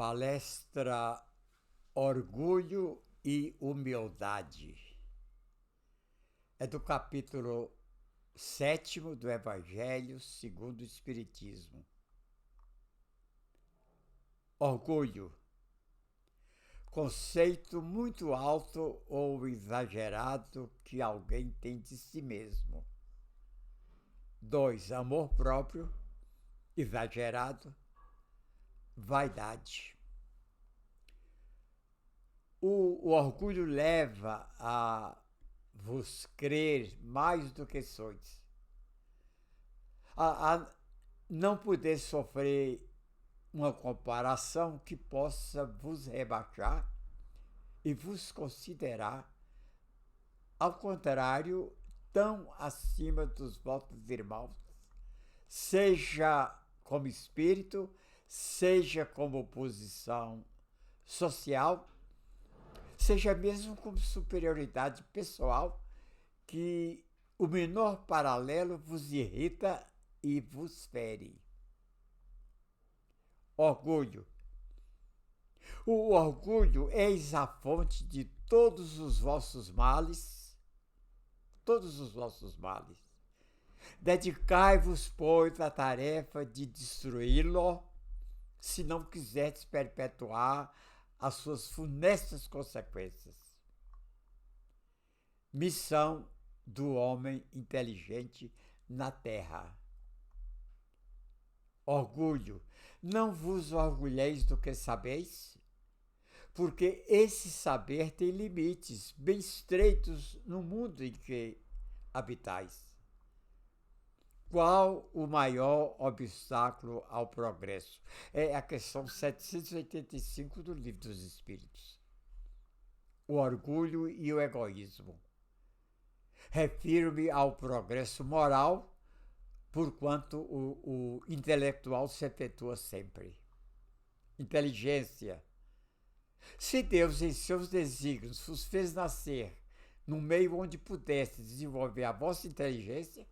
Palestra Orgulho e Humildade. É do capítulo 7º do Evangelho segundo o Espiritismo. Orgulho. Conceito muito alto ou exagerado que alguém tem de si mesmo. 2. Amor próprio, exagerado. Vaidade. O orgulho leva a vos crer mais do que sois, a não poder sofrer uma comparação que possa vos rebaixar e vos considerar, ao contrário, tão acima dos vossos irmãos, seja como espírito, seja como posição social, seja mesmo como superioridade pessoal, que o menor paralelo vos irrita e vos fere. Orgulho. O orgulho eis a fonte de todos os vossos males, Dedicai-vos, pois, à tarefa de destruí-lo, se não quiserdes perpetuar as suas funestas consequências. Missão do homem inteligente na Terra. Orgulho. Não vos orgulheis do que sabeis, porque esse saber tem limites bem estreitos no mundo em que habitais. Qual o maior obstáculo ao progresso? É a questão 785 do Livro dos Espíritos. O orgulho e o egoísmo. Refiro-me ao progresso moral, porquanto o intelectual se efetua sempre. Inteligência. Se Deus, em seus desígnios, vos fez nascer num meio onde pudesse desenvolver a vossa inteligência,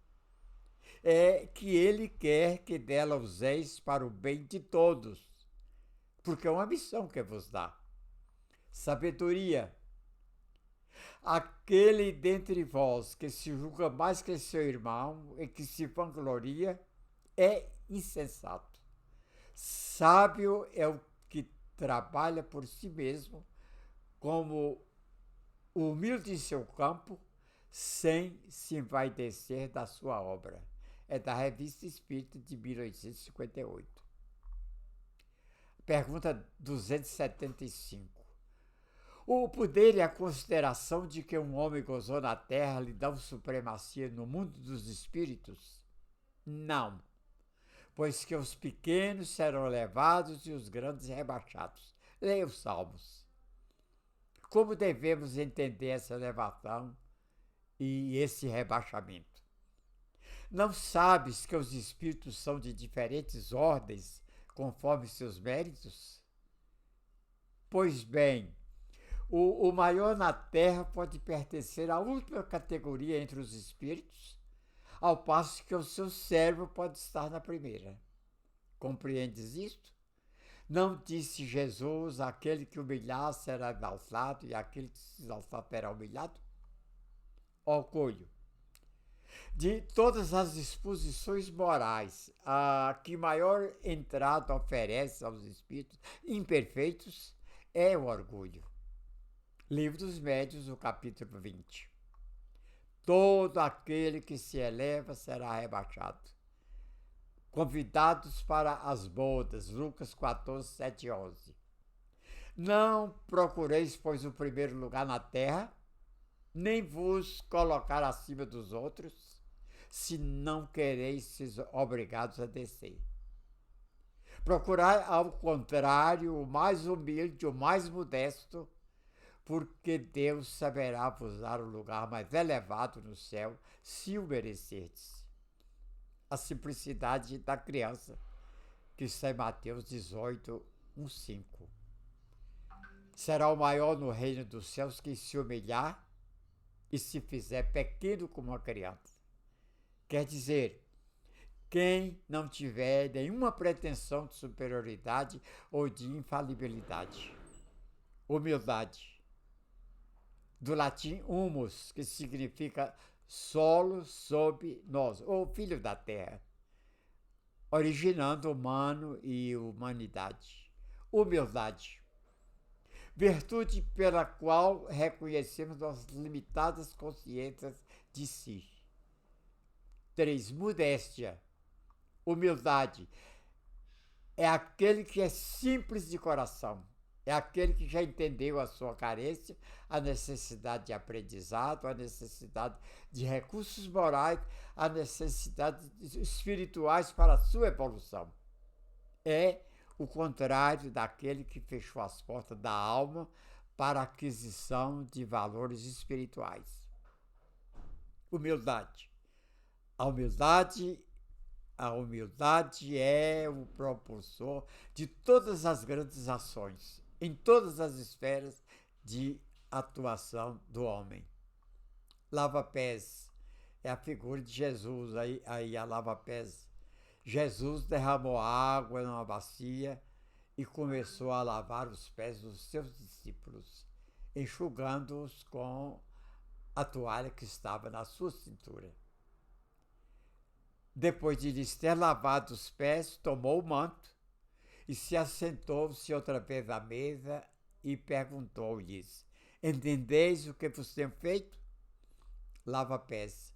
é que Ele quer que dela useis para o bem de todos, porque é uma missão que vos dá. Sabedoria. Aquele dentre vós que se julga mais que seu irmão e que se vangloria é insensato. Sábio é o que trabalha por si mesmo, como humilde em seu campo, sem se envaidecer da sua obra. É da Revista Espírita de 1858. Pergunta 275. O poder e a consideração de que um homem gozou na terra lhe dão supremacia no mundo dos espíritos? Não, pois que os pequenos serão elevados e os grandes rebaixados. Leia os Salmos. Como devemos entender essa elevação e esse rebaixamento? Não sabes que os espíritos são de diferentes ordens, conforme seus méritos? Pois bem, o maior na Terra pode pertencer à última categoria entre os espíritos, ao passo que o seu servo pode estar na primeira. Compreendes isto? Não disse Jesus: aquele que humilhar será exaltado e aquele que se exaltar será humilhado? Orgulho. De todas as disposições morais, a que maior entrada oferece aos espíritos imperfeitos é o orgulho. Livro dos Médiuns, o capítulo 20. Todo aquele que se eleva será rebaixado. Convidados para as bodas, Lucas 14, 7 e 11. Não procureis, pois, o primeiro lugar na terra, nem vos colocar acima dos outros, se não quereis ser obrigados a descer. Procurai, ao contrário, o mais humilde, o mais modesto, porque Deus saberá vos dar o lugar mais elevado no céu, se o merecerdes. A simplicidade da criança, que está em Mateus 18, 1, 5. Será o maior no reino dos céus quem se humilhar e se fizer pequeno como uma criança. Quer dizer, quem não tiver nenhuma pretensão de superioridade ou de infalibilidade. Humildade, do latim humus, que significa solo sob nós, ou filho da terra, originando humano e humanidade. Humildade, virtude pela qual reconhecemos nossas limitadas consciências de si. 3. Modéstia. Humildade é aquele que é simples de coração, é aquele que já entendeu a sua carência, a necessidade de aprendizado, a necessidade de recursos morais, a necessidade espirituais para a sua evolução. É o contrário daquele que fechou as portas da alma para a aquisição de valores espirituais. Humildade. A humildade é o propulsor de todas as grandes ações, em todas as esferas de atuação do homem. Lava-pés é a figura de Jesus, aí a lava-pés. Jesus derramou água numa bacia e começou a lavar os pés dos seus discípulos, enxugando-os com a toalha que estava na sua cintura. Depois de lhes ter lavado os pés, tomou o manto e se assentou-se outra vez à mesa e perguntou-lhes: entendeis o que vos tenho feito? Lava-pés.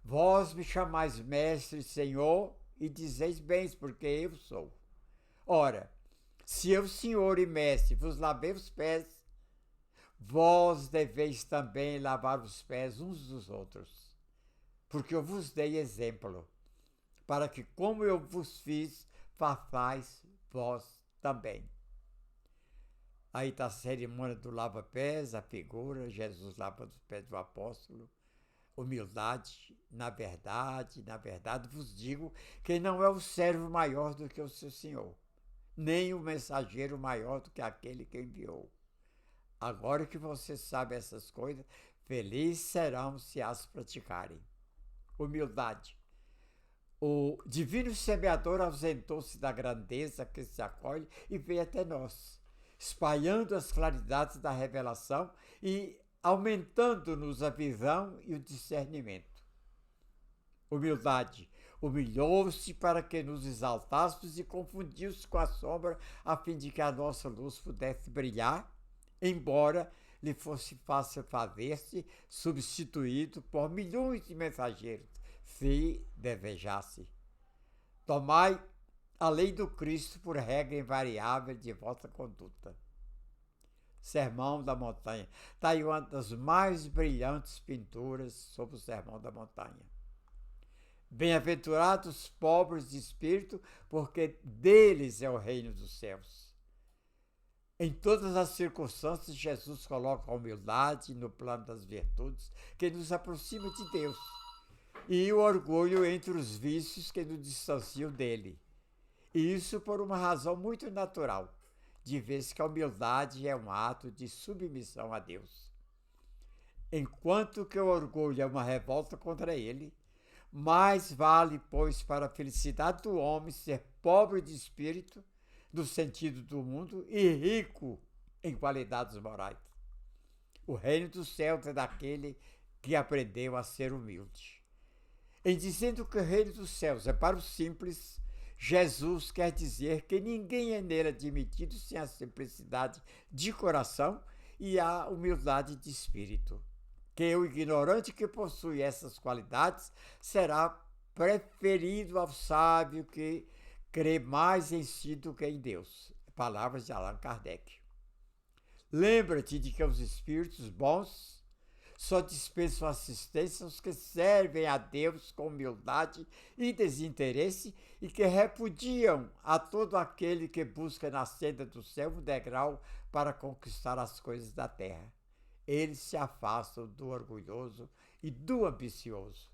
Vós me chamais mestre e senhor e dizeis bem, porque eu sou. Ora, se eu, senhor e mestre, vos lavei os pés, vós deveis também lavar os pés uns dos outros, porque eu vos dei exemplo, para que, como eu vos fiz, façais vós também. Aí está a cerimônia do lava-pés, a figura, Jesus lava os pés do apóstolo. Humildade, na verdade vos digo que não é o servo maior do que o seu senhor, nem o mensageiro maior do que aquele que enviou. Agora que você sabe essas coisas, felizes serão se as praticarem. Humildade. O divino semeador ausentou-se da grandeza que se acolhe e veio até nós, espalhando as claridades da revelação e aumentando-nos a visão e o discernimento. Humildade. Humilhou-se para que nos exaltássemos e confundiu-se com a sombra, a fim de que a nossa luz pudesse brilhar, embora lhe fosse fácil fazer-se substituído por milhões de mensageiros, se desejasse. Tomai a lei do Cristo por regra invariável de vossa conduta. Sermão da Montanha. Está aí uma das mais brilhantes pinturas sobre o Sermão da Montanha. Bem-aventurados os pobres de espírito, porque deles é o reino dos céus. Em todas as circunstâncias, Jesus coloca a humildade no plano das virtudes que nos aproxima de Deus e o orgulho entre os vícios que nos distanciam dele. E isso por uma razão muito natural, de vez que a humildade é um ato de submissão a Deus. Enquanto que o orgulho é uma revolta contra ele, mais vale, pois, para a felicidade do homem ser pobre de espírito, no sentido do mundo, e rico em qualidades morais. O reino dos céus é daquele que aprendeu a ser humilde. Em dizendo que o reino dos céus é para os simples, Jesus quer dizer que ninguém é nele admitido sem a simplicidade de coração e a humildade de espírito. Que o ignorante que possui essas qualidades será preferido ao sábio que crê mais em si do que em Deus. Palavras de Allan Kardec. Lembra-te de que os espíritos bons só dispensam assistência aos que servem a Deus com humildade e desinteresse e que repudiam a todo aquele que busca na senda do céu um degrau para conquistar as coisas da terra. Eles se afastam do orgulhoso e do ambicioso.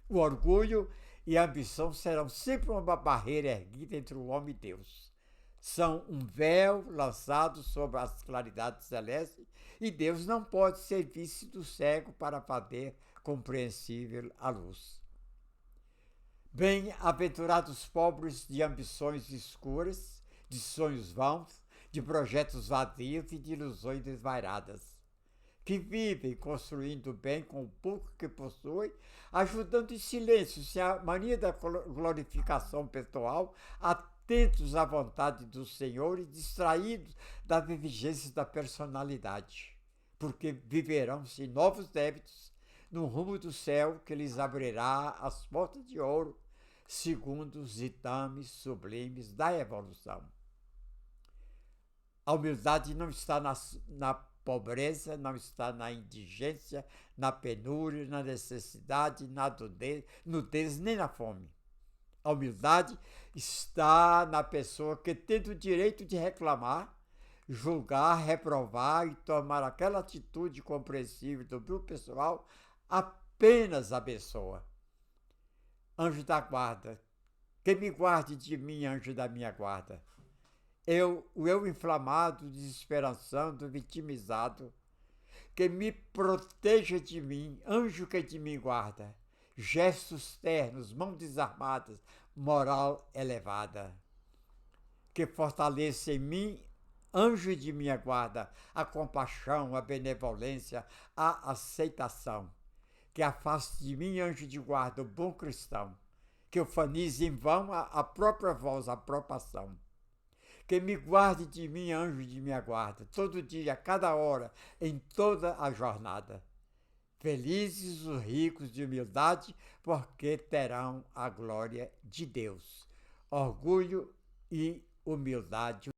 O orgulho e a ambição serão sempre uma barreira erguida entre o homem e Deus. São um véu lançado sobre as claridades celestes e Deus não pode servir-se do cego para fazer compreensível a luz. Bem-aventurados pobres de ambições escuras, de sonhos vãos, de projetos vazios e de ilusões desvairadas, que vivem construindo bem com o pouco que possuem, ajudando em silêncio, sem a mania da glorificação pessoal, atentos à vontade do Senhor e distraídos das exigências da personalidade, porque viverão sem novos débitos no rumo do céu que lhes abrirá as portas de ouro, segundo os ditames sublimes da evolução. A humildade não está na pobreza, não está na indigência, na penúria, na necessidade, na nudez, nem na fome. A humildade está na pessoa que tem o direito de reclamar, julgar, reprovar e tomar aquela atitude compreensível do meu pessoal, apenas a pessoa. Anjo da guarda, que me guarde de mim, anjo da minha guarda. O eu inflamado, desesperançando, vitimizado, que me proteja de mim, anjo que de mim guarda. Gestos ternos, mãos desarmadas, moral elevada. Que fortaleça em mim, anjo de minha guarda, a compaixão, a benevolência, a aceitação. Que afaste de mim, anjo de guarda, o bom cristão. Que eu fanize em vão a própria voz, a própria ação. Que me guarde de mim, anjo de minha guarda, todo dia, a cada hora, em toda a jornada. Felizes os ricos de humildade, porque terão a glória de Deus. Orgulho e humildade